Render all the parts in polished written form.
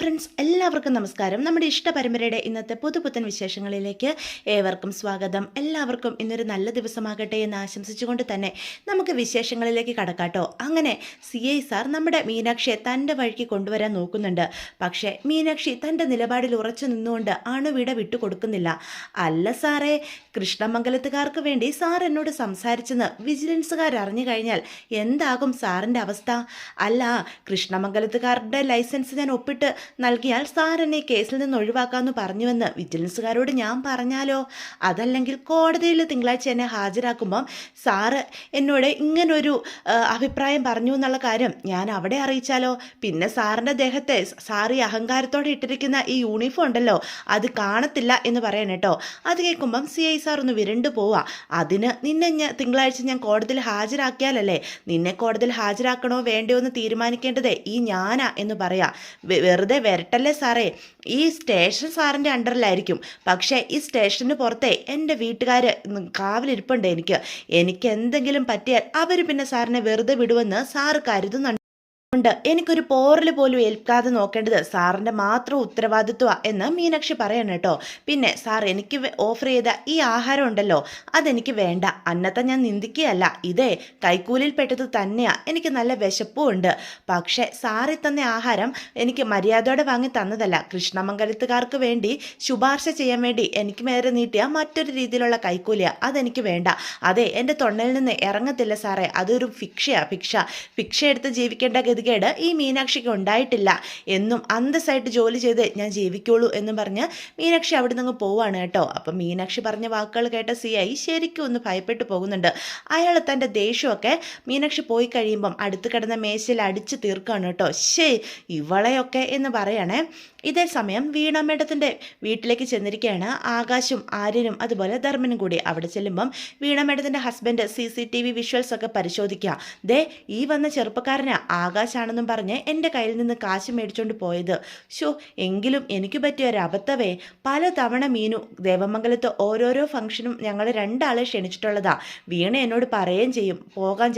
Friends, എല്ലാവർക്കും നമസ്കാരം. നമ്മുടെ ഇഷ്ട പരമ്പരയുടെ ഇന്നത്തെ പുതുപുത്തൻ വിശേഷങ്ങളിലേക്ക് ഏവർക്കും സ്വാഗതം. എല്ലാവർക്കും ഇന്നൊരു നല്ല ദിവസമാകട്ടെ എന്ന് ആശംസിച്ചുകൊണ്ട് തന്നെ നമുക്ക് വിശേഷങ്ങളിലേക്ക് കടക്കാട്ടോ. അങ്ങനെ CI സാർ നമ്മുടെ മീനാക്ഷിയെ തൻ്റെ വഴിക്ക് കൊണ്ടുവരാൻ നോക്കുന്നുണ്ട്. പക്ഷേ മീനാക്ഷി തൻ്റെ നിലപാടിൽ ഉറച്ചു നിന്നുകൊണ്ട് അണുവിട വിട്ടുകൊടുക്കുന്നില്ല. അല്ല സാറേ, കൃഷ്ണമംഗലത്തുകാർക്ക് വേണ്ടി സാർ എന്നോട് സംസാരിച്ചെന്ന് വിജിലൻസുകാർ അറിഞ്ഞു കഴിഞ്ഞാൽ എന്താകും സാറിൻ്റെ അവസ്ഥ? അല്ല, കൃഷ്ണമംഗലത്തുകാരുടെ ലൈസൻസ് ഞാൻ ഒപ്പിട്ട് നൽകിയാൽ സാർ എന്നെ കേസിൽ നിന്ന് ഒഴിവാക്കാമെന്ന് പറഞ്ഞുവെന്ന് വിജിലൻസുകാരോട് ഞാൻ പറഞ്ഞാലോ? അതല്ലെങ്കിൽ കോടതിയിൽ തിങ്കളാഴ്ച എന്നെ ഹാജരാക്കുമ്പം സാറ് എന്നോട് ഇങ്ങനൊരു അഭിപ്രായം പറഞ്ഞു എന്നുള്ള കാര്യം ഞാൻ അവിടെ അറിയിച്ചാലോ? പിന്നെ സാറിൻ്റെ ദേഹത്തെ സാർ ഈ അഹങ്കാരത്തോടെ ഇട്ടിരിക്കുന്ന ഈ യൂണിഫോം ഉണ്ടല്ലോ, അത് കാണത്തില്ല എന്ന് പറയണം കേട്ടോ. അത് കേൾക്കുമ്പം CI സാർ ഒന്ന് വിരണ്ടു പോവാ. അതിന് നിന്നെ തിങ്കളാഴ്ച ഞാൻ കോടതിയിൽ ഹാജരാക്കിയാലല്ലേ, നിന്നെ കോടതിയിൽ ഹാജരാക്കണോ വേണ്ടയോ എന്ന് തീരുമാനിക്കേണ്ടത് ഈ ഞാനാ എന്ന് പറയാം. വെറുതെ വരട്ടല്ലേ സാറേ, ഈ സ്റ്റേഷൻ സാറിൻ്റെ അണ്ടറിലായിരിക്കും. പക്ഷേ ഈ സ്റ്റേഷന് പുറത്തെ എൻ്റെ വീട്ടുകാർ കാവലിരിപ്പുണ്ട്. എനിക്ക് എന്തെങ്കിലും പറ്റിയാൽ അവർ പിന്നെ സാറിനെ വെറുതെ വിടുമെന്ന് സാറ് കരുതുന്നുണ്ട്. എനിക്കൊരു പോറൽ പോലും ഏൽക്കാതെ നോക്കേണ്ടത് സാറിൻ്റെ മാത്രം ഉത്തരവാദിത്വമാണ് എന്ന് മീനാക്ഷി പറയണം കേട്ടോ. പിന്നെ സാർ എനിക്ക് ഓഫർ ചെയ്ത ഈ ആഹാരം ഉണ്ടല്ലോ, അതെനിക്ക് വേണ്ട. അന്നത്തെ ഞാൻ നിന്ദിക്കുകയല്ല, ഇതേ കൈക്കൂലിയിൽപ്പെട്ടത് തന്നെയാണ്. എനിക്ക് നല്ല വിശപ്പും ഉണ്ട്. പക്ഷേ സാറി തന്ന ആഹാരം എനിക്ക് മര്യാദയോടെ വാങ്ങി തന്നതല്ല. കൃഷ്ണമംഗലത്തുകാർക്ക് വേണ്ടി ശുപാർശ ചെയ്യാൻ വേണ്ടി എനിക്ക് നേരെ നീട്ടിയ മറ്റൊരു രീതിയിലുള്ള കൈക്കൂലിയാണ്. അതെനിക്ക് വേണ്ട. അതെ, എൻ്റെ തൊണ്ടയിൽ നിന്ന് ഇറങ്ങത്തില്ല സാറേ. അതൊരു ഭിക്ഷ എടുത്ത് ജീവിക്കേണ്ട ഗതികേട് ഈ മീനാക്ഷിക്ക് ഉണ്ടായിട്ടില്ല എന്നും അന്തസ്സായിട്ട് ജോലി ചെയ്ത് ഞാൻ ജീവിക്കുള്ളൂ എന്നും പറഞ്ഞ് മീനാക്ഷി അവിടെ നിന്ന് പോവാണ് കേട്ടോ. അപ്പം മീനാക്ഷി പറഞ്ഞ വാക്കുകൾ കേട്ട CI ശരിക്കും ഒന്ന് ഭയപ്പെട്ടു പോകുന്നുണ്ട്. അയാൾ തൻ്റെ ദേഷ്യമൊക്കെ മീനാക്ഷി പോയി കഴിയുമ്പം അടുത്ത് കിടന്ന മേശയിൽ അടിച്ച് തീർക്കുകയാണ് കേട്ടോ. ഇവളെയൊക്കെ എന്ന് പറയണേ. ഇതേ സമയം വീണ മേഡത്തിൻ്റെ വീട്ടിലേക്ക് ചെന്നിരിക്കുകയാണ് ആകാശും ആര്യനും അതുപോലെ ധർമ്മനും കൂടി. അവിടെ ചെല്ലുമ്പം വീണ മേഡത്തിൻ്റെ ഹസ്ബൻഡ് CCTV വിഷ്വൽസ് ഒക്കെ പരിശോധിക്കുക. ദേ, ഈ വന്ന ചെറുപ്പക്കാരന് ആകാശാണെന്നും പറഞ്ഞ് എൻ്റെ കയ്യിൽ നിന്ന് കാശ് മേടിച്ചുകൊണ്ട് പോയത്. എങ്കിലും എനിക്ക് പറ്റിയ ഒരു അബദ്ധവേ. പലതവണ മീനു ദേവമംഗലത്ത് ഓരോരോ ഫംഗ്ഷനും ഞങ്ങൾ രണ്ടാളെ ക്ഷണിച്ചിട്ടുള്ളതാ. വീണ എന്നോട് പറയുകയും ചെയ്യും, പോകാൻ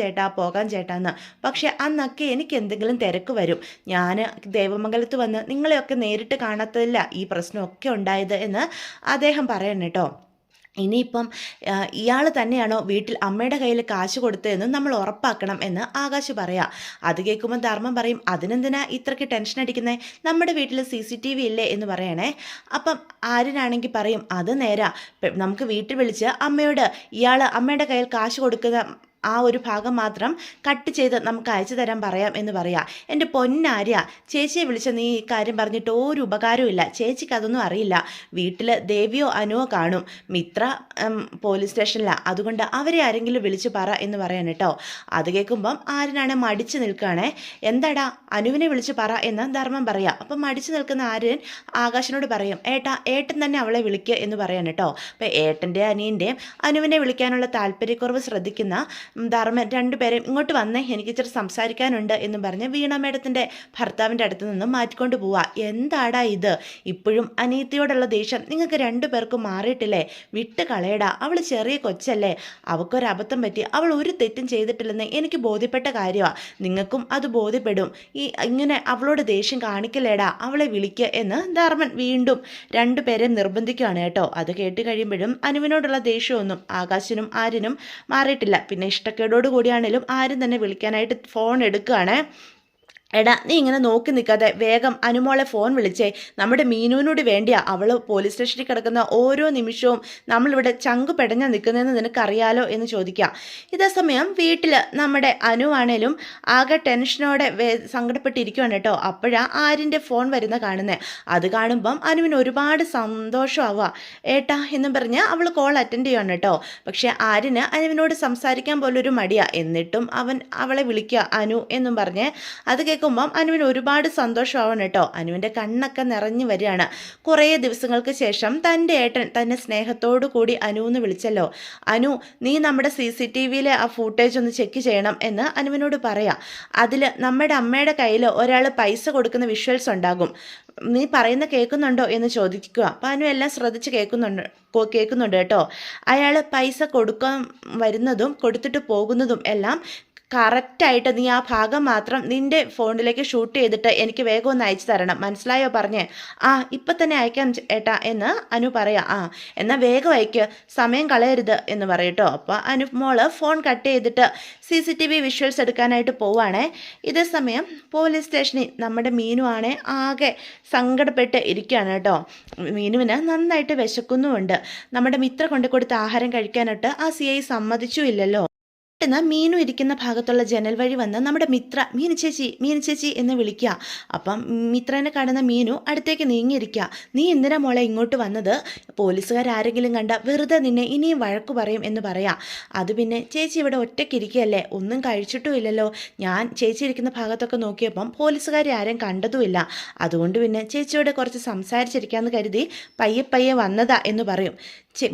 ചേട്ടാന്ന്. പക്ഷെ അന്നൊക്കെ എനിക്ക് എന്തെങ്കിലും തിരക്ക് വരും. ഞാൻ ദേവമംഗലത്ത് വന്ന് നിങ്ങളെയൊക്കെ നേരിട്ട് കാണാത്തതില്ല ഈ പ്രശ്നമൊക്കെ ഉണ്ടായത് എന്ന് അദ്ദേഹം പറയണം കേട്ടോ. ഇനിയിപ്പം ഇയാൾ തന്നെയാണോ വീട്ടിൽ അമ്മയുടെ കയ്യിൽ കാശ് കൊടുത്തതെന്ന് നമ്മൾ ഉറപ്പാക്കണം എന്ന് ആകാശ് പറയാം. അത് കേൾക്കുമ്പോൾ ധർമ്മം പറയും, അതിനെന്തിനാ ഇത്രയ്ക്ക് ടെൻഷൻ അടിക്കുന്നത്? നമ്മുടെ വീട്ടിൽ CCTV ഇല്ലേ എന്ന് പറയണേ. അപ്പം ആര്യനാണെങ്കിൽ പറയും, അത് നേരാ, നമുക്ക് വീട്ടിൽ വിളിച്ച് അമ്മയോട് ഇയാൾ അമ്മയുടെ കയ്യിൽ കാശ് കൊടുക്കുന്ന ആ ഒരു ഭാഗം മാത്രം കട്ട് ചെയ്ത് നമുക്ക് അയച്ചു തരാൻ പറയാം എന്ന് പറയാം. എൻ്റെ പൊന്നാര്യ, ചേച്ചിയെ വിളിച്ച നീ ഈ കാര്യം പറഞ്ഞിട്ട് ഒരു ഉപകാരവും ഇല്ല. ചേച്ചിക്ക് അതൊന്നും അറിയില്ല. വീട്ടിൽ ദേവിയോ അനുവോ കാണും. മിത്ര പോലീസ് സ്റ്റേഷനിലാണ്, അതുകൊണ്ട് അവരെ ആരെങ്കിലും വിളിച്ച് പറ എന്ന് പറയാൻ കേട്ടോ. അത് കേൾക്കുമ്പം ആര്യനാണ് മടിച്ച് നിൽക്കുകയാണേ. എന്താടാ, അനുവിനെ വിളിച്ച് പറ എന്ന് ധർമ്മം പറയാം. അപ്പം മടിച്ച് നിൽക്കുന്ന ആര്യൻ ആകാശിനോട് പറയും, ഏട്ടൻ തന്നെ അവളെ വിളിക്കുക എന്ന് പറയാൻ കേട്ടോ. അപ്പം ഏട്ടൻ്റെ അനിയൻ്റെയും അനുവിനെ വിളിക്കാനുള്ള താല്പര്യക്കുറവ് ശ്രദ്ധിക്കുന്ന ധർമ്മൻ രണ്ടുപേരെയും ഇങ്ങോട്ട് വന്നേ, എനിക്ക് ഇച്ചിരി സംസാരിക്കാനുണ്ട് എന്നും പറഞ്ഞ് വീണ മേഡത്തിൻ്റെ ഭർത്താവിൻ്റെ അടുത്ത് നിന്നും മാറ്റിക്കൊണ്ട് പോവാ. എന്താടാ ഇത്, ഇപ്പോഴും അനീതിയോടുള്ള ദേഷ്യം നിങ്ങൾക്ക് രണ്ടുപേർക്കും മാറിയിട്ടില്ലേ? വിട്ട് കളയടാ, അവൾ ചെറിയ കൊച്ചല്ലേ, അവൾക്കൊരബദ്ധം പറ്റി, അവൾ ഒരു തെറ്റും ചെയ്തിട്ടില്ലെന്ന് എനിക്ക് ബോധ്യപ്പെട്ട കാര്യമാണ്. നിങ്ങൾക്കും അത് ബോധ്യപ്പെടും. ഇങ്ങനെ അവളോട് ദേഷ്യം കാണിക്കലേടാ, അവളെ വിളിക്കുക എന്ന് ധർമ്മൻ വീണ്ടും രണ്ടുപേരെ നിർബന്ധിക്കുകയാണ് കേട്ടോ. അത് കേട്ട് കഴിയുമ്പോഴും അനുവിനോടുള്ള ദേഷ്യമൊന്നും ആകാശിനും ആര്യനും മാറിയിട്ടില്ല. പിന്നെ ഇഷ്ടക്കേടോട് കൂടിയാണേലും ആരും തന്നെ വിളിക്കാനായിട്ട് ഫോൺ എടുക്കുകയാണ്. എടാ, നീ ഇങ്ങനെ നോക്കി നിൽക്കാതെ വേഗം അനുമോളെ ഫോൺ വിളിച്ചേ, നമ്മുടെ മീനുവിനോട് വേണ്ടിയാ അവൾ പോലീസ് സ്റ്റേഷനിൽ കിടക്കുന്ന ഓരോ നിമിഷവും നമ്മളിവിടെ ചങ്കു പെടഞ്ഞാൽ നിൽക്കുന്നതെന്ന് നിനക്കറിയാലോ എന്ന് ചോദിക്കാം. ഇതേ സമയം വീട്ടിൽ നമ്മുടെ അനുവാണേലും ആകെ ടെൻഷനോടെ സങ്കടപ്പെട്ടിരിക്കുകയാണ് കേട്ടോ. അപ്പോഴാണ് ആര്യൻ്റെ ഫോൺ വരുന്ന കാണുന്നത്. അത് കാണുമ്പം അനുവിന് ഒരുപാട് സന്തോഷമാവുക. ഏട്ടാ എന്നും പറഞ്ഞ് അവൾ കോൾ അറ്റൻഡ് ചെയ്യുകയാണ് കേട്ടോ. പക്ഷേ ആര്യന് അനുവിനോട് സംസാരിക്കാൻ പോലൊരു മടിയാണ്. എന്നിട്ടും അവളെ വിളിക്കുക അനു എന്നും പറഞ്ഞ്. അത് കേൾക്കുമ്പം അനുവിന് ഒരുപാട് സന്തോഷമാവണം കേട്ടോ. അനുവിൻ്റെ കണ്ണൊക്കെ നിറഞ്ഞു വരികയാണ്. കുറേ ദിവസങ്ങൾക്ക് ശേഷം തൻ്റെ ഏട്ടൻ തന്നെ സ്നേഹത്തോടു കൂടി അനു എന്ന് വിളിച്ചല്ലോ. അനു, നീ നമ്മുടെ CCTVയിലെ ആ ഫൂട്ടേജ് ഒന്ന് ചെക്ക് ചെയ്യണം എന്ന് അനുവിനോട് പറയാം. അതിൽ നമ്മുടെ അമ്മയുടെ കയ്യിൽ ഒരാൾ പൈസ കൊടുക്കുന്ന വിഷ്വൽസ് ഉണ്ടാകും. നീ പറയുന്ന കേൾക്കുന്നുണ്ടോ എന്ന് ചോദിക്കുക. അപ്പം അനു എല്ലാം ശ്രദ്ധിച്ച് കേൾക്കുന്നുണ്ട് കേട്ടോ. അയാൾ പൈസ കൊടുക്കാൻ വരുന്നതും കൊടുത്തിട്ട് പോകുന്നതും എല്ലാം കറക്റ്റായിട്ട് നീ ആ ഭാഗം മാത്രം നിൻ്റെ ഫോണിലേക്ക് ഷൂട്ട് ചെയ്തിട്ട് എനിക്ക് വേഗം ഒന്ന് അയച്ചു തരണം, മനസ്സിലായോ പറഞ്ഞേ? ആ ഇപ്പം തന്നെ അയക്കാം ഏട്ടാ എന്ന് അനു പറയാം. ആ എന്നാൽ വേഗം അയക്ക്, സമയം കളയരുത് എന്ന് പറയട്ടോ. അപ്പോൾ അനു മോള് ഫോൺ കട്ട് ചെയ്തിട്ട് CCTV വിഷ്വൽസ് എടുക്കാനായിട്ട് പോവുകയാണേ. ഇതേ സമയം പോലീസ് സ്റ്റേഷനിൽ നമ്മുടെ മീനു ആണേ ആകെ സങ്കടപ്പെട്ട് ഇരിക്കുകയാണ് കേട്ടോ. മീനുവിന് നന്നായിട്ട് വിശക്കുന്നുമുണ്ട്. നമ്മുടെ മിത്ര കൊണ്ടു കൊടുത്ത ആഹാരം കഴിക്കാനായിട്ട് ആ CI സമ്മതിച്ചു ഇല്ലല്ലോ. പെട്ടെന്ന് മീനു ഇരിക്കുന്ന ഭാഗത്തുള്ള ജനൽ വഴി വന്ന് നമ്മുടെ മിത്ര മീനു ചേച്ചി എന്ന് വിളിക്കുക. അപ്പം മിത്രനെ കാണുന്ന മീനു അടുത്തേക്ക് നീങ്ങിയിരിക്കുക. നീ എന്തിനാ മോളെ ഇങ്ങോട്ട് വന്നത്? പോലീസുകാരെങ്കിലും കണ്ട വെറുതെ നിന്നെ ഇനിയും വഴക്കു പറയും എന്ന് പറയാം. അത് പിന്നെ ചേച്ചി ഇവിടെ ഒറ്റയ്ക്കിരിക്കുകയല്ലേ, ഒന്നും കഴിച്ചിട്ടും ഇല്ലല്ലോ. ഞാൻ ചേച്ചി ഇരിക്കുന്ന ഭാഗത്തൊക്കെ നോക്കിയപ്പം പോലീസുകാരെ ആരും കണ്ടതുമില്ല. അതുകൊണ്ട് പിന്നെ ചേച്ചിയോട് കുറച്ച് സംസാരിച്ചിരിക്കാമെന്ന് കരുതി പയ്യെ വന്നതാ എന്ന് പറയും.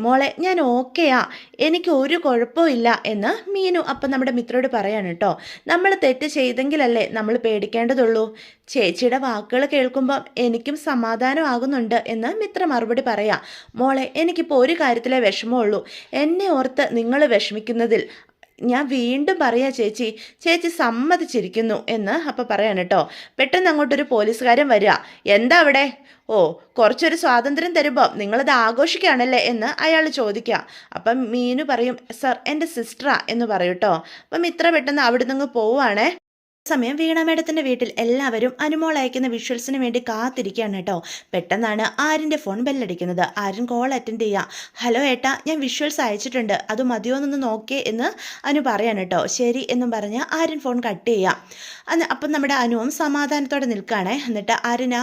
മോളെ ഞാൻ ഓക്കെയാ, എനിക്ക് ഒരു കുഴപ്പമില്ല എന്ന് മീനു അപ്പം നമ്മുടെ മിത്രയോട് പറയാണ് കേട്ടോ. നമ്മൾ തെറ്റ് ചെയ്തെങ്കിലല്ലേ നമ്മൾ പേടിക്കേണ്ടതുള്ളൂ. ചേച്ചിയുടെ വാക്കുകൾ കേൾക്കുമ്പം എനിക്കും സമാധാനമാകുന്നുണ്ട് എന്ന് മിത്ര മറുപടി പറയാം. മോളെ എനിക്കിപ്പോൾ ഒരു കാര്യത്തിലേ വിഷമമുള്ളൂ, എന്നെ ഓർത്ത് നിങ്ങൾ വിഷമിക്കുന്നതിൽ. ഞാൻ വീണ്ടും പറയാ ചേച്ചി സമ്മതിച്ചിരിക്കുന്നു എന്ന് അപ്പം പറയാൻ കേട്ടോ. പെട്ടെന്ന് അങ്ങോട്ടൊരു പോലീസുകാരൻ വരിക. എന്താ അവിടെ? ഓ കുറച്ചൊരു സ്വാതന്ത്ര്യം തരുമ്പോൾ നിങ്ങളത് ആഘോഷിക്കുകയാണല്ലേ എന്ന് അയാൾ ചോദിക്കുക. അപ്പം മീനു പറയും സർ എൻ്റെ സിസ്റ്ററാ എന്ന് പറയും കേട്ടോ. അപ്പം ഇത്ര പെട്ടെന്ന് അവിടെ നിന്ന് പോവുകയാണേ. സമയം വീണ മേഡത്തിൻ്റെ വീട്ടിൽ എല്ലാവരും അനുമോൾ അയക്കുന്ന വിഷ്വൽസിന് വേണ്ടി കാത്തിരിക്കുകയാണ് കേട്ടോ. പെട്ടെന്നാണ് ആര്യൻ്റെ ഫോൺ ബെല്ലടിക്കുന്നത്. ആര്യൻ കോൾ അറ്റൻഡ് ചെയ്യുക. ഹലോ ഏട്ടാ, ഞാൻ വിഷ്വൽസ് അയച്ചിട്ടുണ്ട്, അത് മതിയോ എന്നൊന്ന് നോക്കിയേ എന്ന് അനു പറയാണ് കേട്ടോ. ശരി എന്നും പറഞ്ഞ് ആര്യൻ ഫോൺ കട്ട് ചെയ്യുക. അപ്പം നമ്മുടെ അനുവും സമാധാനത്തോടെ നിൽക്കുകയാണേ. എന്നിട്ട് ആര്യൻ ആ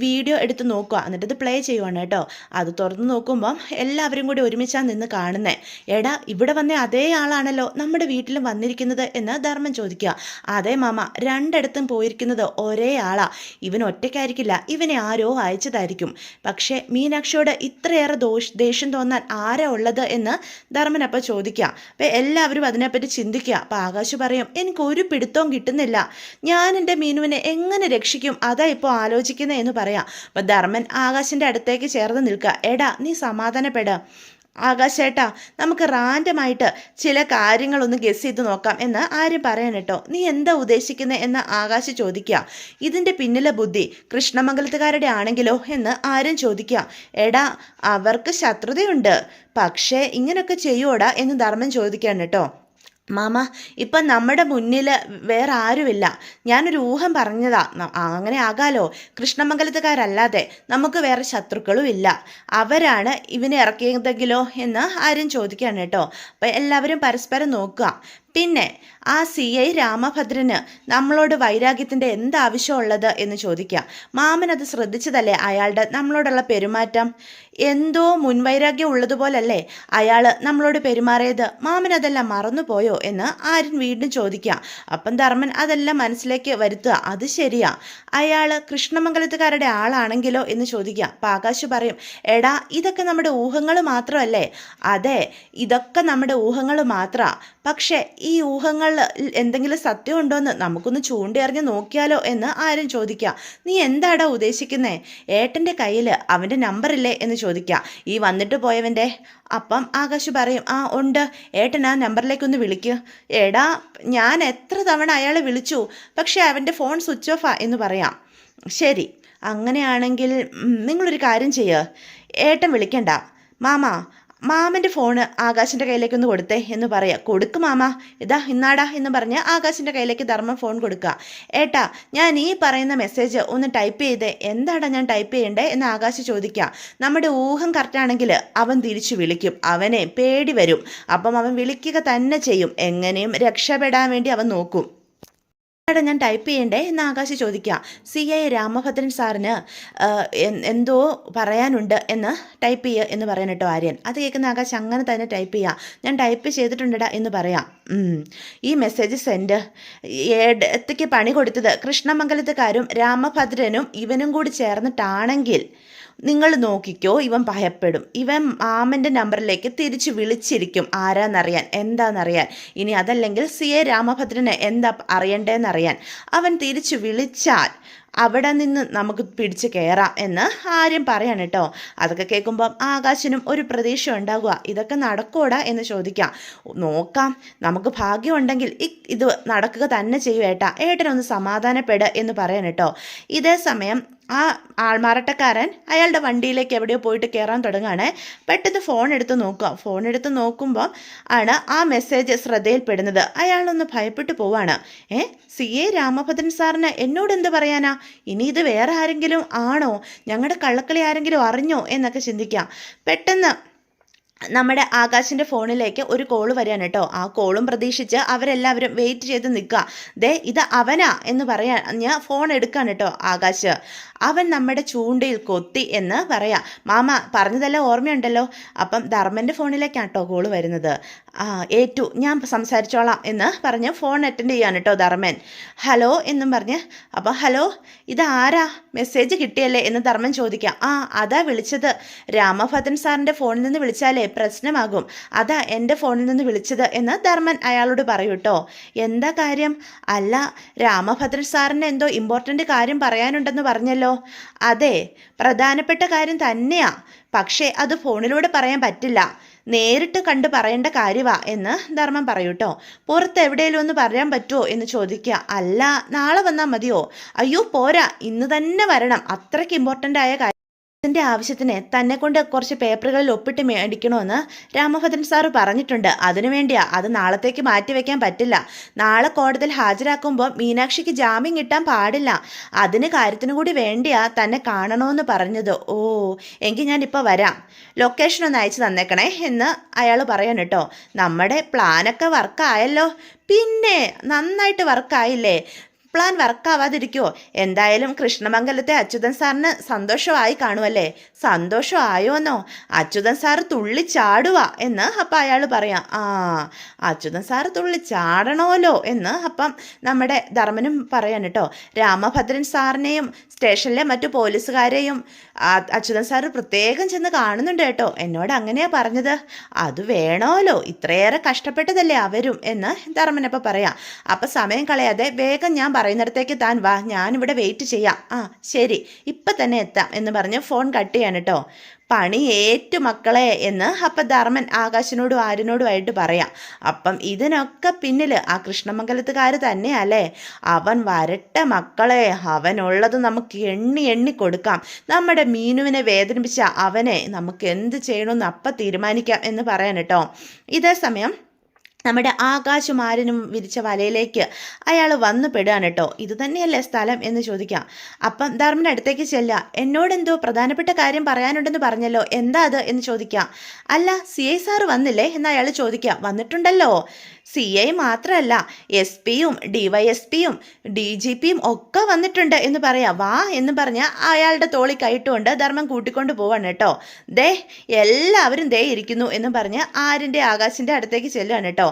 വീഡിയോ എടുത്ത് നോക്കുക, എന്നിട്ട് ഇത് പ്ലേ ചെയ്യുവാണ് കേട്ടോ. അത് തുറന്ന് നോക്കുമ്പം എല്ലാവരും കൂടി ഒരുമിച്ചാണ് നിന്ന് കാണുന്നത്. എടാ ഇവിടെ വന്ന അതേ ആളാണല്ലോ നമ്മുടെ വീട്ടിലും വന്നിരിക്കുന്നത് എന്ന് ധർമ്മൻ ചോദിക്കുക. അതേ മാമ, രണ്ടിടത്തും പോയിരിക്കുന്നത് ഒരേ ആളാ. ഇവൻ ഒറ്റയ്ക്കായിരിക്കില്ല, ഇവനെ ആരോ അയച്ചതായിരിക്കും. പക്ഷേ മീനാക്ഷിയോട് ഇത്രയേറെ ദേഷ്യം തോന്നാൻ ആരാ ഉള്ളത് എന്ന് ധർമ്മൻ അപ്പം ചോദിക്കുക. അപ്പം എല്ലാവരും അതിനെപ്പറ്റി ചിന്തിക്കുക. അപ്പം ആകാശ് പറയും എനിക്കൊരു പിടുത്തവും കിട്ടുന്നില്ല, ഞാൻ എൻ്റെ മീനുവിനെ എങ്ങനെ രക്ഷിക്കും, അതാ ഇപ്പോൾ ആലോചിക്കുന്നത് എന്ന് പറയാം. അപ്പം ധർമ്മൻ ആകാശിൻ്റെ അടുത്തേക്ക് ചേർന്ന് നിൽക്കുക. എടാ നീ സമാധാനപ്പെടാം ആകാശേട്ടാ, നമുക്ക് റാൻഡമായിട്ട് ചില കാര്യങ്ങളൊന്ന് ഗസ് ചെയ്ത് നോക്കാം എന്ന് ആരും പറയാൻ കേട്ടോ. നീ എന്താ ഉദ്ദേശിക്കുന്നത് എന്ന് ആകാശ് ചോദിക്കുക. ഇതിൻ്റെ പിന്നിലെ ബുദ്ധി കൃഷ്ണമംഗലത്തുകാരുടെ ആണെങ്കിലോ എന്ന് ആരും ചോദിക്കുക. എടാ അവർക്ക് ശത്രുതയുണ്ട്, പക്ഷേ ഇങ്ങനെയൊക്കെ ചെയ്യുവോടാ എന്ന് ധർമ്മൻ ചോദിക്കാൻ കേട്ടോ. മാമ ഇപ്പം നമ്മുടെ മുന്നിൽ വേറെ ആരുമില്ല, ഞാനൊരു ഊഹം പറഞ്ഞതാ, അങ്ങനെ ആകാലോ. കൃഷ്ണമംഗലത്തുകാരല്ലാതെ നമുക്ക് വേറെ ശത്രുക്കളും ഇല്ല, അവരാണ് ഇവനെ ഇറക്കിയതെങ്കിലോ എന്ന് ആരും ചോദിക്കുകയാണ് കേട്ടോ. അപ്പം എല്ലാവരും പരസ്പരം നോക്കുക. പിന്നെ ആ CI രാമഭദ്രന് നമ്മളോട് വൈരാഗ്യത്തിൻ്റെ എന്താവശ്യമുള്ളത് എന്ന് ചോദിക്കുക. മാമൻ അത് ശ്രദ്ധിച്ചതല്ലേ അയാളുടെ നമ്മളോടുള്ള പെരുമാറ്റം? എന്തോ മുൻവൈരാഗ്യം ഉള്ളതുപോലല്ലേ അയാൾ നമ്മളോട് പെരുമാറിയത്? മാമൻ അതെല്ലാം മറന്നുപോയോ എന്ന് ആര്യൻ വീണ്ടും ചോദിക്കുക. അപ്പം ധർമ്മൻ അതെല്ലാം മനസ്സിലേക്ക് വരുത്തുക. അത് ശരിയാ, അയാൾ കൃഷ്ണമംഗലത്തുകാരുടെ ആളാണെങ്കിലോ എന്ന് ചോദിക്കുക. അപ്പം ആകാശ് പറയും എടാ ഇതൊക്കെ നമ്മുടെ ഊഹങ്ങൾ മാത്രമല്ലേ? അതെ, ഇതൊക്കെ നമ്മുടെ ഊഹങ്ങൾ മാത്രമാണ്. പക്ഷേ ഈ ഊഹങ്ങളിൽ എന്തെങ്കിലും സത്യമുണ്ടോയെന്ന് നമുക്കൊന്ന് ചൂണ്ടിയറിഞ്ഞ് നോക്കിയാലോ എന്ന് ആരും ചോദിക്കുക. നീ എന്താടാ ഉദ്ദേശിക്കുന്നേ? ഏട്ടൻ്റെ കയ്യിൽ അവൻ്റെ നമ്പറില്ലേ എന്ന് ചോദിക്കുക. ഈ വന്നിട്ട് പോയവൻ്റെ. അപ്പം ആകാശ് പറയും ആ ഉണ്ട്, ഏട്ടൻ ആ നമ്പറിലേക്കൊന്ന് വിളിക്കുക. എടാ ഞാൻ എത്ര തവണ അയാളെ വിളിച്ചു, പക്ഷേ അവൻ്റെ ഫോൺ സ്വിച്ച് ഓഫാ എന്ന് പറയാം. ശരി, അങ്ങനെയാണെങ്കിൽ നിങ്ങളൊരു കാര്യം ചെയ്യുക, ഏട്ടൻ വിളിക്കണ്ട, മാമൻ്റെ ഫോണ് ആകാശിൻ്റെ കയ്യിലേക്കൊന്ന് കൊടുത്തേ എന്ന് പറയാം. കൊടുക്ക് മാമ, ഇതാ ഇന്നാടാ എന്ന് പറഞ്ഞ് ആകാശിൻ്റെ കയ്യിലേക്ക് ധർമ്മം ഫോൺ കൊടുക്കുക. ഏട്ടാ ഞാൻ ഈ പറയുന്ന മെസ്സേജ് ഒന്ന് ടൈപ്പ് ചെയ്തേ. എന്താടാ ഞാൻ ടൈപ്പ് ചെയ്യണ്ടേ എന്ന് ആകാശ് ചോദിക്കുക. നമ്മുടെ ഊഹം കറക്റ്റാണെങ്കിൽ അവൻ തിരിച്ചു വിളിക്കും, അവനെ പേടി വരും, അപ്പം അവൻ വിളിക്കുക തന്നെ ചെയ്യും. എങ്ങനെയും രക്ഷപ്പെടാൻ വേണ്ടി അവൻ നോക്കും. എടാ ഞാൻ ടൈപ്പ് ചെയ്യണ്ടേ എന്ന് ആകാശ് ചോദിക്കുക. CI രാമഭദ്രൻ സാറിന് എന്തോ പറയാനുണ്ട് എന്ന് ടൈപ്പ് ചെയ്യുക എന്ന് പറയാൻ കേട്ടോ ആര്യൻ. അത് കേൾക്കുന്ന ആകാശ് അങ്ങനെ തന്നെ ടൈപ്പ് ചെയ്യുക. ഞാൻ ടൈപ്പ് ചെയ്തിട്ടുണ്ടടാ എന്ന് പറയാം. ഈ മെസ്സേജ് സെൻഡ് എത്തിക്ക് പണി കൊടുത്തത് കൃഷ്ണമംഗലത്തുകാരും രാമഭദ്രനും ഇവനും കൂടി ചേർന്നിട്ടാണെങ്കിൽ നിങ്ങൾ നോക്കിക്കോ, ഇവൻ ഭയപ്പെടും. ഇവൻ മാമൻ്റെ നമ്പറിലേക്ക് തിരിച്ച് വിളിച്ചിരിക്കും ആരാന്നറിയാൻ, എന്താണെന്നറിയാൻ. ഇനി അതല്ലെങ്കിൽ CI രാമഭദ്രന് എന്താ അറിയണ്ടേന്നറിയാൻ. അവൻ തിരിച്ച് വിളിച്ചാൽ അവിടെ നിന്ന് നമുക്ക് പിടിച്ച് കയറാം എന്ന് ആര്യം പറയാണ് കേട്ടോ. അതൊക്കെ കേൾക്കുമ്പം ആകാശിനും ഒരു പ്രതീക്ഷ ഉണ്ടാകുക. ഇതൊക്കെ നടക്കൂടാ എന്ന് ചോദിക്കാം. നോക്കാം, നമുക്ക് ഭാഗ്യമുണ്ടെങ്കിൽ ഇത് നടക്കുക തന്നെ ചെയ്യും ഏട്ടാ, ഏട്ടനൊന്ന് സമാധാനപ്പെടുക എന്ന് പറയാൻ കേട്ടോ. ഇതേ സമയം ആ ആൾമാറാട്ടക്കാരൻ അയാളുടെ വണ്ടിയിലേക്ക് എവിടെയോ പോയിട്ട് കയറാൻ തുടങ്ങുകയാണ്. പെട്ടെന്ന് ഫോൺ എടുത്ത് നോക്കുമ്പോൾ ആണ് ആ മെസ്സേജ് ശ്രദ്ധയിൽപ്പെടുന്നത്. അയാളൊന്ന് ഭയപ്പെട്ടു പോവാണ്. CA രാമഭദ്രൻ സാറിന് എന്നോട് എന്ത് പറയാനാ? ഇനി ഇത് വേറെ ആരെങ്കിലും ആണോ? ഞങ്ങളുടെ കള്ളക്കളി ആരെങ്കിലും അറിഞ്ഞോ എന്നൊക്കെ ചിന്തിക്കാം. പെട്ടെന്ന് നമ്മുടെ ആകാശിൻ്റെ ഫോണിലേക്ക് ഒരു കോള് വരികയാണ് കേട്ടോ. ആ കോളും പ്രതീക്ഷിച്ച് അവരെല്ലാവരും വെയിറ്റ് ചെയ്ത് നിൽക്കുക. ദേ ഇത് അവനാ എന്ന് പറയാൻ ഞാൻ ഫോൺ എടുക്കാണ് കേട്ടോ ആകാശ്. അവൻ നമ്മുടെ ചൂണ്ടയിൽ കൊത്തി എന്ന് പറയാം. മാമ പറഞ്ഞതെല്ലാം ഓർമ്മയുണ്ടല്ലോ. അപ്പം ധർമ്മൻ്റെ ഫോണിലേക്കാണ് കേട്ടോ കോള് വരുന്നത്. ഏറ്റു, ഞാൻ സംസാരിച്ചോളാം എന്ന് പറഞ്ഞ് ഫോൺ അറ്റൻഡ് ചെയ്യാണ് കേട്ടോ ധർമ്മൻ. ഹലോ എന്നും പറഞ്ഞ്. അപ്പം ഹലോ, ഇതാരാ? മെസ്സേജ് കിട്ടിയല്ലേ എന്ന് ധർമ്മൻ ചോദിക്കാം. അതാ വിളിച്ചത്. രാമഭദ്രൻ സാറിൻ്റെ ഫോണിൽ നിന്ന് വിളിച്ചാലേ പ്രശ്നമാകും, അതാ എൻ്റെ ഫോണിൽ നിന്ന് വിളിച്ചത് എന്ന് ധർമ്മൻ അയാളോട് പറയൂ കേട്ടോ. എന്താ കാര്യം? അല്ല, രാമഭദ്രൻ സാറിന് എന്തോ ഇമ്പോർട്ടൻ്റ് കാര്യം പറയാനുണ്ടെന്ന് പറഞ്ഞല്ലോ. അതെ, പ്രധാനപ്പെട്ട കാര്യം തന്നെയാ, പക്ഷേ അത് ഫോണിലൂടെ പറയാൻ പറ്റില്ല, നേരിട്ട് കണ്ട് പറയേണ്ട കാര്യമാ എന്ന് ധർമ്മം പറയൂട്ടോ. പുറത്ത് എവിടെയെങ്കിലും ഒന്ന് പറയാൻ പറ്റുമോ എന്ന് ചോദിക്കുക. അല്ല, നാളെ വന്നാൽ മതിയോ? അയ്യോ പോരാ, ഇന്ന് തന്നെ വരണം, അത്രയ്ക്ക് ഇമ്പോർട്ടൻ്റ് ആയ കാര്യം. ൻ്റെ ആവശ്യത്തിന് തന്നെ കൊണ്ട് കുറച്ച് പേപ്പറുകളിൽ ഒപ്പിട്ട് മേടിക്കണമെന്ന് രാമഭദ്രൻ സാറ് പറഞ്ഞിട്ടുണ്ട്. അതിനുവേണ്ടിയാ. അത് നാളത്തേക്ക് മാറ്റി വയ്ക്കാൻ പറ്റില്ല. നാളെ കോടതിയിൽ ഹാജരാക്കുമ്പോൾ മീനാക്ഷിക്ക് ജാമ്യം കിട്ടാൻ പാടില്ല. അതിന് കാര്യത്തിനു കൂടി വേണ്ടിയാ തന്നെ കാണണമെന്ന് പറഞ്ഞത്. ഓ, എങ്കിൽ ഞാനിപ്പോൾ വരാം, ലൊക്കേഷൻ ഒന്ന് അയച്ചു തന്നേക്കണേ എന്ന് അയാൾ പറയാൻ കേട്ടോ. നമ്മുടെ പ്ലാനൊക്കെ വർക്കായല്ലോ. പിന്നെ നന്നായിട്ട് വർക്കായില്ലേ? പ്ലാൻ വർക്കാവാതിരിക്കുമോ? എന്തായാലും കൃഷ്ണമംഗലത്തെ അച്യുതൻ സാറിന് സന്തോഷമായി കാണുമല്ലേ? സന്തോഷമായോന്നോ? അച്യുതൻ സാറ് തുള്ളിച്ചാടുക എന്ന് അപ്പം അയാൾ പറയാം. അച്യുതൻ സാറ് തുള്ളിച്ചാടണമല്ലോ എന്ന് അപ്പം നമ്മുടെ ധർമ്മനും പറയാൻ കേട്ടോ. രാമഭദ്രൻ സാറിനെയും സ്റ്റേഷനിലെ മറ്റു പോലീസുകാരെയും അച്യുതൻ സാറ് പ്രത്യേകം ചെന്ന് കാണുന്നുണ്ട് കേട്ടോ. എന്നോട് അങ്ങനെയാ പറഞ്ഞത്. അത് വേണമല്ലോ, ഇത്രയേറെ കഷ്ടപ്പെട്ടതല്ലേ അവരും എന്ന് ധർമ്മനപ്പം പറയാം. അപ്പം സമയം കളയാതെ വേഗം ഞാൻ പറയുന്നിടത്തേക്ക് താൻ വാ, ഞാനിവിടെ വെയിറ്റ് ചെയ്യാം. ശരി, ഇപ്പം തന്നെ എത്താം എന്ന് പറഞ്ഞ് ഫോൺ കട്ട് ചെയ്യാൻ കേട്ടോ. പണി ഏറ്റു മക്കളെ എന്ന് അപ്പം ധർമ്മൻ ആകാശിനോടും ആര്യനോടുമായിട്ട് പറയാം. അപ്പം ഇതിനൊക്കെ പിന്നിൽ ആ കൃഷ്ണമംഗലത്തുകാർ തന്നെയല്ലേ? അവൻ വരട്ടെ മക്കളെ, അവനുള്ളത് നമുക്ക് എണ്ണി എണ്ണി കൊടുക്കാം. നമ്മുടെ മീനുവിനെ വേദനിപ്പിച്ച അവനെ നമുക്ക് എന്ത് ചെയ്യണമെന്ന് അപ്പം തീരുമാനിക്കാം എന്ന് പറയാൻ കേട്ടോ. ഇതേ സമയം നമ്മുടെ ആകാശും ആര്യനും വിരിച്ച വലയിലേക്ക് അയാൾ വന്നു പെടുകയാണ് കേട്ടോ. ഇത് തന്നെയല്ലേ സ്ഥലം എന്ന് ചോദിക്കാം. അപ്പം ധർമ്മൻ്റെ അടുത്തേക്ക് ചെല്ലുക. എന്നോടെന്തോ പ്രധാനപ്പെട്ട കാര്യം പറയാനുണ്ടെന്ന് പറഞ്ഞല്ലോ, എന്താ അത് എന്ന് ചോദിക്കാം. അല്ല, CI സാറ് വന്നില്ലേ എന്ന് അയാൾ ചോദിക്കാം. വന്നിട്ടുണ്ടല്ലോ. CI മാത്രമല്ല, SP-യും DYSP-യും DGP-യും ഒക്കെ വന്നിട്ടുണ്ട് എന്ന് പറയാം. വാ എന്ന് പറഞ്ഞാൽ അയാളുടെ തോളി കൈയിട്ടുകൊണ്ട് ധർമ്മം കൂട്ടിക്കൊണ്ട് പോവാണ് കേട്ടോ. ദേ എല്ലാവരും ദേ ഇരിക്കുന്നു എന്ന് പറഞ്ഞ് ആര്യൻ്റെ ആകാശിൻ്റെ അടുത്തേക്ക് ചെല്ലുകയാണ് കേട്ടോ.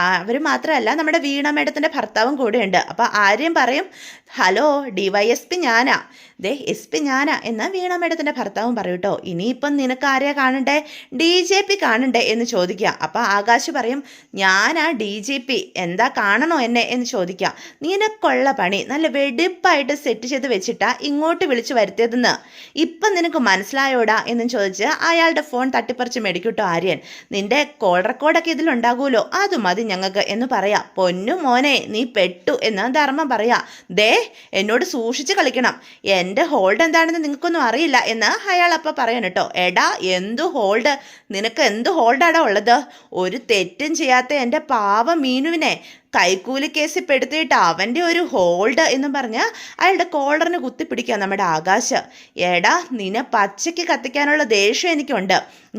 അവർ മാത്രമല്ല, നമ്മുടെ വീണ മേഡത്തിൻ്റെ ഭർത്താവും കൂടെയുണ്ട്. അപ്പോൾ ആര്യം പറയും, ഹലോ DYSP ഞാനാ, ദേ SP ഞാനാ എന്ന് വീണ മേഡത്തിൻ്റെ ഭർത്താവും പറയും കേട്ടോ. ഇനിയിപ്പം നിനക്ക് ആരെയാ കാണണ്ടേ? DGP കാണണ്ടേ എന്ന് ചോദിക്കുക. അപ്പോൾ ആകാശ് പറയും, ഞാനാ DGP, എന്താ കാണണോ എന്നെ എന്ന് ചോദിക്കാം. നിനക്കുള്ള പണി നല്ല വെടിപ്പായിട്ട് സെറ്റ് ചെയ്ത് വെച്ചിട്ടാ ഇങ്ങോട്ട് വിളിച്ചു വരുത്തിയതെന്ന് ഇപ്പം നിനക്ക് മനസ്സിലായോടാ എന്നും ചോദിച്ച് അയാളുടെ ഫോൺ തട്ടിപ്പറിച്ച് മേടിക്കൂട്ടോ ആര്യൻ. നിന്റെ കോൾ റെക്കോർഡൊക്കെ ഇതിലുണ്ടാകുമല്ലോ, അത് മതി ഞങ്ങൾക്ക് എന്ന് പറയാം. പൊന്നു മോനെ, നീ പെട്ടു എന്ന് ധർമ്മം പറയാ. ദേ എന്നോട് സൂക്ഷിച്ച് കളിക്കണം, എൻ്റെ ഹോൾഡ് എന്താണെന്ന് നിങ്ങൾക്കൊന്നും അറിയില്ല എന്ന് അയാൾ അപ്പം പറയാൻ കേട്ടോ. എടാ, എന്തു ഹോൾഡ്? നിനക്ക് എന്ത് ഹോൾഡാടാ ഉള്ളത്? ഒരു തെറ്റും ചെയ്യാത്ത എൻ്റെ പാവ മീനുവിനെ കൈക്കൂലി കേസിൽ പെടുത്തിയിട്ട് അവൻ്റെ ഒരു ഹോൾഡ് എന്നും പറഞ്ഞ് അയാളുടെ കോളറിന് കുത്തിപ്പിടിക്കുക നമ്മുടെ ആകാശ്. എടാ, നിന്നെ പച്ചയ്ക്ക് കത്തിക്കാനുള്ള ദേഷ്യം എനിക്കുണ്ട്.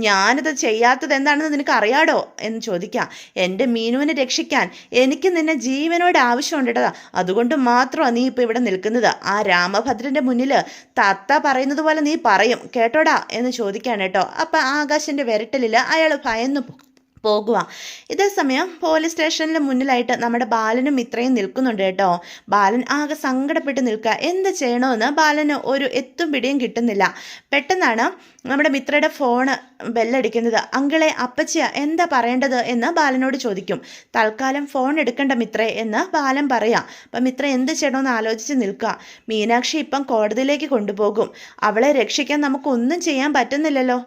ഞാനിത് ചെയ്യാത്തത് എന്താണെന്ന് നിനക്ക് അറിയാടോ എന്ന് ചോദിക്കാം. എൻ്റെ മീനുവിനെ രക്ഷിക്കാൻ എനിക്ക് നിന്നെ ജീവനോട് ആവശ്യമുണ്ട് കേട്ടോ. അതുകൊണ്ട് മാത്രമാണ് നീ ഇപ്പോൾ ഇവിടെ നിൽക്കുന്നത്. ആ രാമഭദ്രൻ്റെ മുന്നിൽ തത്ത പറയുന്നത് പോലെ നീ പറയും കേട്ടോടാ എന്ന് ചോദിക്കാൻ കേട്ടോ. അപ്പം ആകാശിൻ്റെ വിരട്ടലിൽ അയാൾ ഭയന്നു പോകുക. ഇതേ സമയം പോലീസ് സ്റ്റേഷനിൽ മുന്നിലായിട്ട് നമ്മുടെ ബാലനും മിത്രയും നിൽക്കുന്നുണ്ട് കേട്ടോ. ബാലൻ ആകെ സങ്കടപ്പെട്ട് നിൽക്കുക. എന്ത് ചെയ്യണമെന്ന് ബാലന് ഒരു എത്തും പിടിയും കിട്ടുന്നില്ല. പെട്ടെന്നാണ് നമ്മുടെ മിത്രയുടെ ഫോണ് ബെല്ലടിക്കുന്നത്. അങ്കിളെ, അപ്പച്ചിയ, എന്താ പറയേണ്ടത് എന്ന് ബാലനോട് ചോദിക്കും. തൽക്കാലം ഫോൺ എടുക്കണ്ട മിത്രേ എന്ന് ബാലൻ പറയാം. അപ്പം മിത്ര എന്ത് ചെയ്യണമെന്ന് ആലോചിച്ച് നിൽക്കുക. മീനാക്ഷി ഇപ്പം കോടതിയിലേക്ക് കൊണ്ടുപോകും. അവളെ രക്ഷിക്കാൻ നമുക്കൊന്നും ചെയ്യാൻ പറ്റുന്നില്ലല്ലോ.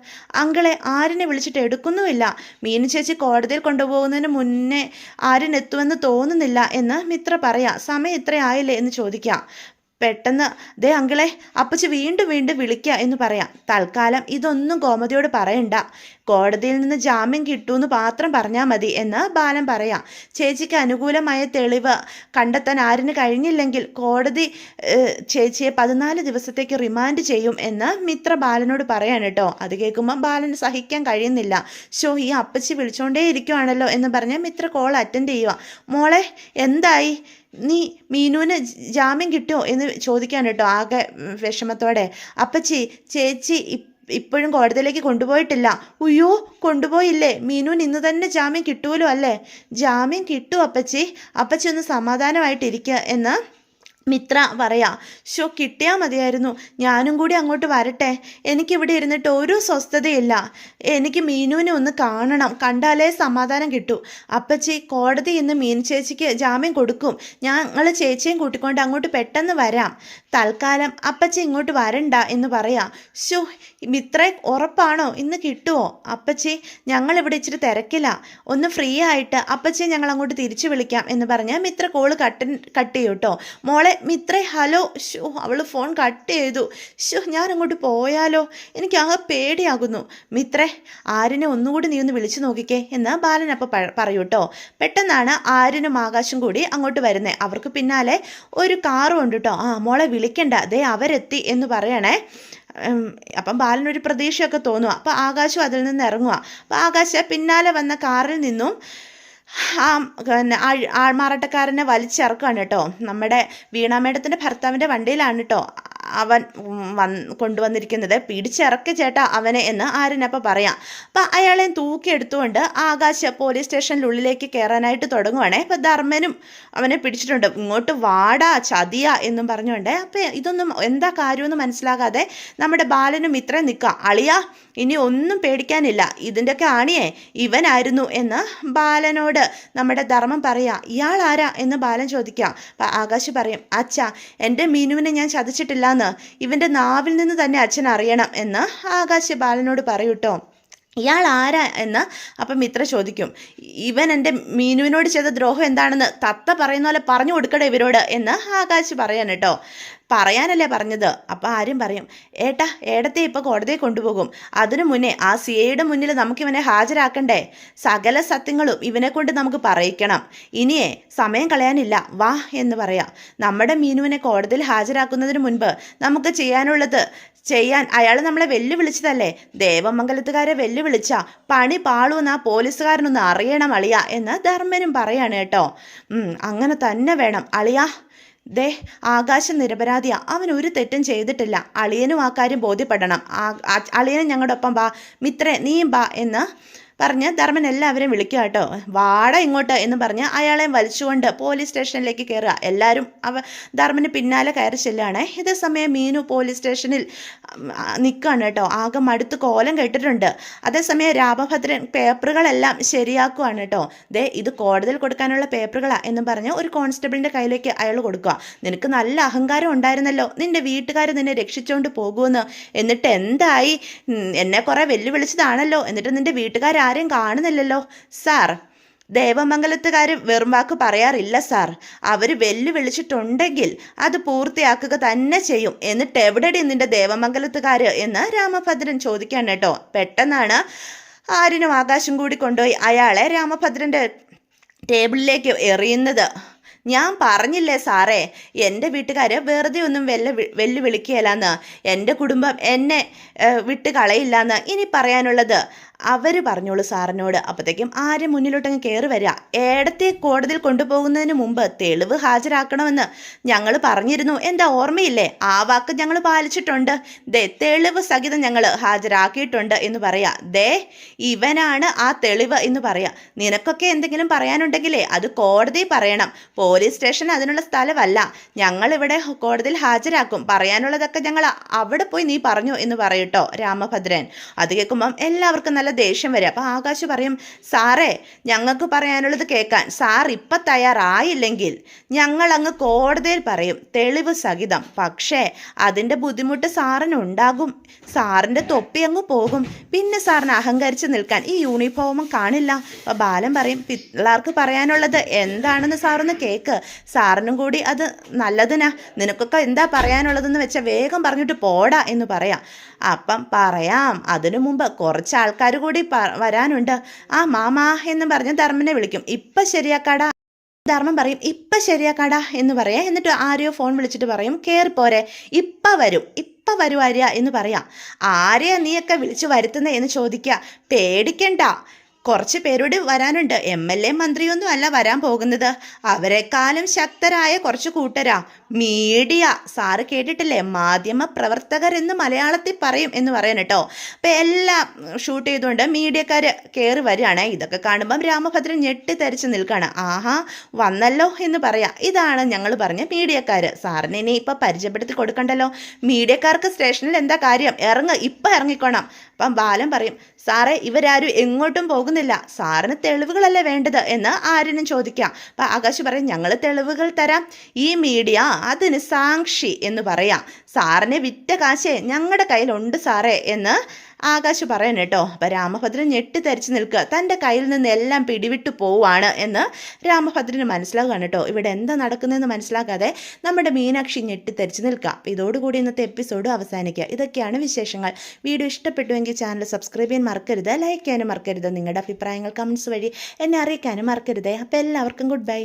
അങ്കിളെ, ആരിനെ വിളിച്ചിട്ട് എടുക്കുന്നുമില്ല. മീനു ചേച്ചി കോടതിയിൽ കൊണ്ടുപോകുന്നതിന് മുന്നേ ആരിനെത്തുമെന്ന് തോന്നുന്നില്ല എന്ന് മിത്ര പറയാം. സമയം ഇത്രയായില്ലേ എന്ന് ചോദിക്കാം. പെട്ടെന്ന് ദേ അങ്കിളെ, അപ്പച്ചി വീണ്ടും വീണ്ടും വിളിക്കുക എന്ന് പറയാം. തൽക്കാലം ഇതൊന്നും ഗോമതിയോട് പറയണ്ട. കോടതിയിൽ നിന്ന് ജാമ്യം കിട്ടുമെന്ന് മാത്രം പറഞ്ഞാൽ മതി എന്ന് ബാലൻ പറയാം. ചേച്ചിക്ക് അനുകൂലമായ തെളിവ് കണ്ടെത്താൻ ആരിന് കഴിഞ്ഞില്ലെങ്കിൽ കോടതി ചേച്ചിയെ 14 ദിവസത്തേക്ക് റിമാൻഡ് ചെയ്യും എന്ന് മിത്ര ബാലനോട് പറയാണ് കേട്ടോ. അത് കേൾക്കുമ്പോൾ ബാലന് സഹിക്കാൻ കഴിയുന്നില്ല. ഈ അപ്പച്ചി വിളിച്ചോണ്ടേ ഇരിക്കുവാണല്ലോ എന്ന് പറഞ്ഞ് മിത്ര കോൾ അറ്റൻഡ് ചെയ്യുക. മോളെ, എന്തായി? നീ മീനുവിന് ജാമ്യം കിട്ടുമോ എന്ന് ചോദിക്കാൻ കേട്ടോ, ആകെ വിഷമത്തോടെ. അപ്പച്ചി, ചേച്ചി ഇപ്പോഴും കോടതിയിലേക്ക് കൊണ്ടുപോയിട്ടില്ല. ഉയ്യോ, കൊണ്ടുപോയില്ലേ? മീനുവിന് ഇന്ന് തന്നെ ജാമ്യം കിട്ടുമല്ലോ അല്ലേ? ജാമ്യം കിട്ടും അപ്പച്ചി. അപ്പച്ചി ഒന്ന് സമാധാനമായിട്ടിരിക്കുക എന്ന് മിത്ര പറയാ. കിട്ടിയാൽ മതിയായിരുന്നു. ഞാനും കൂടി അങ്ങോട്ട് വരട്ടെ. എനിക്കിവിടെ ഇരുന്നിട്ട് ഒരു സ്വസ്ഥതയില്ല. എനിക്ക് മീനുവിനെ ഒന്ന് കാണണം. കണ്ടാലേ സമാധാനം കിട്ടൂ. അപ്പച്ചി, കോടതി ഇന്ന് മീൻ ചേച്ചിക്ക് ജാമ്യം കൊടുക്കും. ഞങ്ങൾ ചേച്ചിയും കൂട്ടിക്കൊണ്ട് അങ്ങോട്ട് പെട്ടെന്ന് വരാം. തൽക്കാലം അപ്പച്ചി ഇങ്ങോട്ട് വരണ്ട എന്ന് പറയാം. മിത്ര, ഉറപ്പാണോ? ഇന്ന് കിട്ടുമോ? അപ്പച്ചി, ഞങ്ങളിവിടെ ഇച്ചിരി തിരക്കില്ല. ഒന്ന് ഫ്രീ ആയിട്ട് അപ്പച്ചിയെ ഞങ്ങൾ അങ്ങോട്ട് തിരിച്ചു വിളിക്കാം എന്ന് പറഞ്ഞ് മിത്ര കോള് കട്ട് ചെയ്യും കേട്ടോ. മോളെ മിത്രേ, ഹലോ. അവൾ ഫോൺ കട്ട് ചെയ്തു. ഞാൻ അങ്ങോട്ട് പോയാലോ? എനിക്ക് ആകെ പേടിയാകുന്നു. മിത്രേ, ആരിനെ ഒന്നുകൂടി നീ ഒന്ന് വിളിച്ചു നോക്കിക്കേ എന്ന് ബാലൻ അപ്പോൾ പറയൂ കേട്ടോ. പെട്ടെന്നാണ് ആര്യനും ആകാശും കൂടി അങ്ങോട്ട് വരുന്നത്. അവർക്ക് പിന്നാലെ ഒരു കാറും ഉണ്ട് കേട്ടോ. മോളെ വിളിക്കണ്ട, ദേ അവരെത്തി എന്ന് പറയണേ. അപ്പം ബാലനൊരു പ്രതീക്ഷയൊക്കെ തോന്നുക. അപ്പം ആകാശം അതിൽ നിന്ന് ഇറങ്ങുക. അപ്പം ആകാശ പിന്നാലെ വന്ന കാറിൽ നിന്നും ആൾമാറാട്ടക്കാരനെ വലിച്ചിറക്കുകയാണ് കേട്ടോ. നമ്മുടെ വീണ മേഡത്തിൻ്റെ ഭർത്താവിൻ്റെ വണ്ടിയിലാണ് കേട്ടോ അവൻ കൊണ്ടുവന്നിരിക്കുന്നത്. പിടിച്ചിറക്കി ചേട്ടാ അവനെ എന്ന് ആര്യനപ്പം പറയാം. അപ്പം അയാളെയും തൂക്കിയെടുത്തുകൊണ്ട് ആകാശ പോലീസ് സ്റ്റേഷനിലുള്ളിലേക്ക് കയറാനായിട്ട് തുടങ്ങുവാണേ. അപ്പം ധർമ്മനും അവനെ പിടിച്ചിട്ടുണ്ട്. ഇങ്ങോട്ട് വാടാ ചതിയ എന്നും പറഞ്ഞുകൊണ്ട്. അപ്പം ഇതൊന്നും എന്താ കാര്യമെന്ന് മനസ്സിലാകാതെ നമ്മുടെ ബാലനും ഇത്രയും നിൽക്കുക. അളിയാ, ഇനി ഒന്നും പേടിക്കാനില്ല. ഇതിൻ്റെയൊക്കെ ആണിയേ ഇവനായിരുന്നു എന്ന് ബാലനോട് നമ്മുടെ ധർമ്മം പറയാ. ഇയാൾ ആരാ എന്ന് ബാലൻ ചോദിക്കാം. അപ്പം ആകാശ് പറയും, അച്ഛാ, എൻ്റെ മീനുവിനെ ഞാൻ ചതിച്ചിട്ടില്ല. ഇവന്റെ നാവിൽ നിന്ന് തന്നെ അച്ഛൻ അറിയണം എന്ന് ആകാശ് ബാലനോട് പറയൂട്ടോ. ഇയാൾ ആരാ എന്ന് അപ്പം മിത്ര ചോദിക്കും. ഇവൻ എൻ്റെ മീനുവിനോട് ചെയ്ത ദ്രോഹം എന്താണെന്ന് തത്ത പറയുന്ന പോലെ പറഞ്ഞു കൊടുക്കട്ടെ ഇവരോട് എന്ന് ആകാശ് പറയാൻ കേട്ടോ. പറയാനല്ലേ പറഞ്ഞത്. അപ്പം ആരും പറയും, ഏട്ടാ, ഏടത്തെ ഇപ്പോൾ കോടതിയെ കൊണ്ടുപോകും. അതിനു മുന്നേ ആ സിഐയുടെ മുന്നിൽ നമുക്കിവനെ ഹാജരാക്കണ്ടേ? സകല സത്യങ്ങളും ഇവനെ കൊണ്ട് നമുക്ക് പറയിക്കണം. ഇനിയേ സമയം കളയാനില്ല, വാ എന്ന് പറയാം. നമ്മുടെ മീനുവിനെ കോടതിയിൽ ഹാജരാക്കുന്നതിന് മുൻപ് നമുക്ക് ചെയ്യാനുള്ളത് ചെയ്യാൻ അയാൾ നമ്മളെ വെല്ലുവിളിച്ചതല്ലേ? ദേവമംഗലത്തുകാരെ വെല്ലുവിളിച്ച പണി പാളുമെന്ന് ആ പോലീസുകാരനൊന്ന് അറിയണം അളിയ എന്ന് ധർമ്മനും പറയാണ് കേട്ടോ. അങ്ങനെ തന്നെ വേണം അളിയ. ദേ, ആകാശം നിരപരാധിയാ. അവൻ ഒരു തെറ്റും ചെയ്തിട്ടില്ല. അളിയനും ആ കാര്യം ബോധ്യപ്പെടണം. അളിയനും ഞങ്ങളുടെ ഒപ്പം ബാ. മിത്രേ, നീയും ബാ എന്ന് പറഞ്ഞ് ധർമ്മൻ എല്ലാവരെയും വിളിക്കുക കേട്ടോ. വാട ഇങ്ങോട്ട് എന്ന് പറഞ്ഞ് അയാളെ വലിച്ചുകൊണ്ട് പോലീസ് സ്റ്റേഷനിലേക്ക് കയറുക. എല്ലാവരും ധർമ്മന് പിന്നാലെ കയറി ചെല്ലുകയാണേ. ഇതേ സമയം മീനു പോലീസ് സ്റ്റേഷനിൽ നിൽക്കുകയാണ് കേട്ടോ. ആകെ മടുത്ത് കോലം കേട്ടിട്ടുണ്ട്. അതേസമയം രാമഭദ്രൻ പേപ്പറുകളെല്ലാം ശരിയാക്കുകയാണ് കേട്ടോ. ദേ, ഇത് കോടതിയിൽ കൊടുക്കാനുള്ള പേപ്പറുകളാണ് എന്ന് പറഞ്ഞ് ഒരു കോൺസ്റ്റബിളിൻ്റെ കയ്യിലേക്ക് അയാൾ കൊടുക്കുക. നിനക്ക് നല്ല അഹങ്കാരം ഉണ്ടായിരുന്നല്ലോ, നിൻ്റെ വീട്ടുകാർ നിന്നെ രക്ഷിച്ചുകൊണ്ട് പോകുമെന്ന്. എന്നിട്ട് എന്തായി? എന്നെ കുറേ വെല്ലുവിളിച്ചതാണല്ലോ. എന്നിട്ട് നിൻ്റെ വീട്ടുകാർ ആരെയും കാണുന്നില്ലല്ലോ. സാർ, ദേവമംഗലത്തുകാർ വെറും വാക്ക് പറയാറില്ല സാർ. അവർ വെല്ലുവിളിച്ചിട്ടുണ്ടെങ്കിൽ അത് പൂർത്തിയാക്കുക തന്നെ ചെയ്യും. എന്നിട്ട് എവിടെയാണ് നിന്റെ ദേവമംഗലത്തുകാർ എന്ന് രാമഭദ്രൻ ചോദിക്കാൻ കേട്ടോ. പെട്ടെന്നാണ് ആര്യനും ആകാശം കൂടി കൊണ്ടുപോയി അയാളെ രാമഭദ്രൻ്റെ ടേബിളിലേക്ക് എറിയുന്നത്. ഞാൻ പറഞ്ഞില്ലേ സാറേ, എൻ്റെ വീട്ടുകാർ വെറുതെ ഒന്നും വെല്ലുവിളിക്കുകയില്ലെന്ന്, എൻ്റെ കുടുംബം എന്നെ വിട്ട് കളയില്ലെന്ന്. ഇനി പറയാനുള്ളത് അവർ പറഞ്ഞോളൂ സാറിനോട്. അപ്പോഴത്തേക്കും ആരും മുന്നിലോട്ടങ്ങ് കയറി വരിക. ഏടത്തെ കോടതിയിൽ കൊണ്ടുപോകുന്നതിന് മുമ്പ് തെളിവ് ഹാജരാക്കണമെന്ന് ഞങ്ങൾ പറഞ്ഞിരുന്നു, എന്താ ഓർമ്മയില്ലേ? ആ വാക്ക് ഞങ്ങൾ പാലിച്ചിട്ടുണ്ട്. ദേ തെളിവ് സഹിതം ഞങ്ങൾ ഹാജരാക്കിയിട്ടുണ്ട് എന്ന് പറയാ. ദേ ഇവനാണ് ആ തെളിവ് എന്ന് പറയാ. നിനക്കൊക്കെ എന്തെങ്കിലും പറയാനുണ്ടെങ്കിലേ അത് കോടതി പറയണം, പോലീസ് സ്റ്റേഷൻ അതിനുള്ള സ്ഥലമല്ല. ഞങ്ങളിവിടെ കോടതിയിൽ ഹാജരാക്കും, പറയാനുള്ളതൊക്കെ ഞങ്ങൾ അവിടെ പോയി നീ പറഞ്ഞു എന്ന് പറയട്ടോ രാമഭദ്രൻ. അത് കേൾക്കുമ്പം എല്ലാവർക്കും നല്ല ദേഷ്യം വരിക. അപ്പം ആകാശ് പറയും, സാറേ ഞങ്ങൾക്ക് പറയാനുള്ളത് കേൾക്കാൻ സാർ ഇപ്പം തയ്യാറായില്ലെങ്കിൽ ഞങ്ങൾ അങ്ങ് കോടതിയിൽ പറയും തെളിവ് സഹിതം. പക്ഷേ അതിൻ്റെ ബുദ്ധിമുട്ട് സാറിനുണ്ടാകും, സാറിൻ്റെ തൊപ്പി അങ്ങ് പോകും, പിന്നെ സാറിന് അഹങ്കരിച്ച് നിൽക്കാൻ ഈ യൂണിഫോമും കാണില്ല. അപ്പം ബാലൻ പറയും, പിള്ളേർക്ക് പറയാനുള്ളത് എന്താണെന്ന് സാറൊന്ന് കേൾക്ക്, സാറിനും കൂടി അത് നല്ലതിനാ. നിനക്കൊക്കെ എന്താ പറയാനുള്ളതെന്ന് വെച്ചാൽ വേഗം പറഞ്ഞിട്ട് പോടാ എന്ന് പറയാം. അപ്പം പറയാം, അതിനു മുമ്പ് കുറച്ച് ആൾക്കാർ കൂടി വരാനുണ്ട്. ആ മാമാ എന്ന് പറഞ്ഞ് ധർമ്മനെ വിളിക്കും. ഇപ്പം ശരിയാക്കാടാ. ധർമ്മം പറയും, ഇപ്പം ശരിയാക്കാടാ എന്ന് പറയാം. എന്നിട്ട് ആരെയോ ഫോൺ വിളിച്ചിട്ട് പറയും, കയറിപ്പോരെ, ഇപ്പം വരും, ഇപ്പം വരും ആര്യ എന്ന് പറയാം. ആരെയാ നീയൊക്കെ വിളിച്ചു വരുത്തുന്നത് എന്ന് ചോദിക്കുക. പേടിക്കണ്ട, കുറച്ച് പേരോട് വരാനുണ്ട്. MLA മന്ത്രിയൊന്നും അല്ല വരാൻ പോകുന്നത്, അവരെക്കാളും ശക്തരായ കുറച്ച് കൂട്ടരാ. മീഡിയ, സാറ് കേട്ടിട്ടില്ലേ, മാധ്യമ പ്രവർത്തകർ എന്ന് മലയാളത്തിൽ പറയും എന്ന് പറയാൻ കേട്ടോ. അപ്പം എല്ലാം ഷൂട്ട് ചെയ്തുകൊണ്ട് മീഡിയക്കാർ കയറി വരികയാണ്. ഇതൊക്കെ കാണുമ്പം രാമഭദ്രൻ ഞെട്ടിത്തരിച്ച് നിൽക്കുകയാണ്. ആഹാ വന്നല്ലോ എന്ന് പറയാം. ഇതാണ് ഞങ്ങൾ പറഞ്ഞ മീഡിയക്കാർ. സാറിന് ഇനി ഇപ്പം പരിചയപ്പെടുത്തി കൊടുക്കണ്ടല്ലോ. മീഡിയക്കാർക്ക് സ്റ്റേഷനിൽ എന്താ കാര്യം, ഇപ്പം ഇറങ്ങിക്കോണം. അപ്പം ബാലൻ പറയും, സാറേ ഇവരാരും എങ്ങോട്ടും പോകുന്നില്ല, സാറിന് തെളിവുകളല്ലേ വേണ്ടത് എന്ന് ആരിനും ചോദിക്കാം. അപ്പം ആകാശ് പറയും, ഞങ്ങൾ തെളിവുകൾ തരാം, ഈ മീഡിയ അതിന് സാക്ഷി എന്ന് പറയാം. സാറിനെ വിറ്റ കാശേ ഞങ്ങളുടെ കയ്യിലുണ്ട് സാറേ എന്ന് ആകാശ് പറയണം കേട്ടോ. അപ്പം രാമഭദ്രൻ ഞെട്ടിത്തരിച്ച് നിൽക്കുക. തൻ്റെ കയ്യിൽ നിന്ന് എല്ലാം പിടിവിട്ടു പോവാണ് എന്ന് രാമഭദ്രന് മനസ്സിലാകുകയാണ് കേട്ടോ. ഇവിടെ എന്താ നടക്കുന്നതെന്ന് മനസ്സിലാക്കാതെ നമ്മുടെ മീനാക്ഷി ഞെട്ടിത്തരിച്ച് നിൽക്കുക. ഇതോടുകൂടി ഇന്നത്തെ എപ്പിസോഡ് അവസാനിക്കുക. ഇതൊക്കെയാണ് വിശേഷങ്ങൾ. വീഡിയോ ഇഷ്ടപ്പെട്ടുവെങ്കിൽ ചാനൽ സബ്സ്ക്രൈബ് ചെയ്യാൻ മറക്കരുത്, ലൈക്ക് ചെയ്യാനും മറക്കരുത്, നിങ്ങളുടെ അഭിപ്രായങ്ങൾ കമൻസ് വഴി എന്നെ അറിയിക്കാനും മറക്കരുത്. അപ്പോൾ എല്ലാവർക്കും ഗുഡ് ബൈ.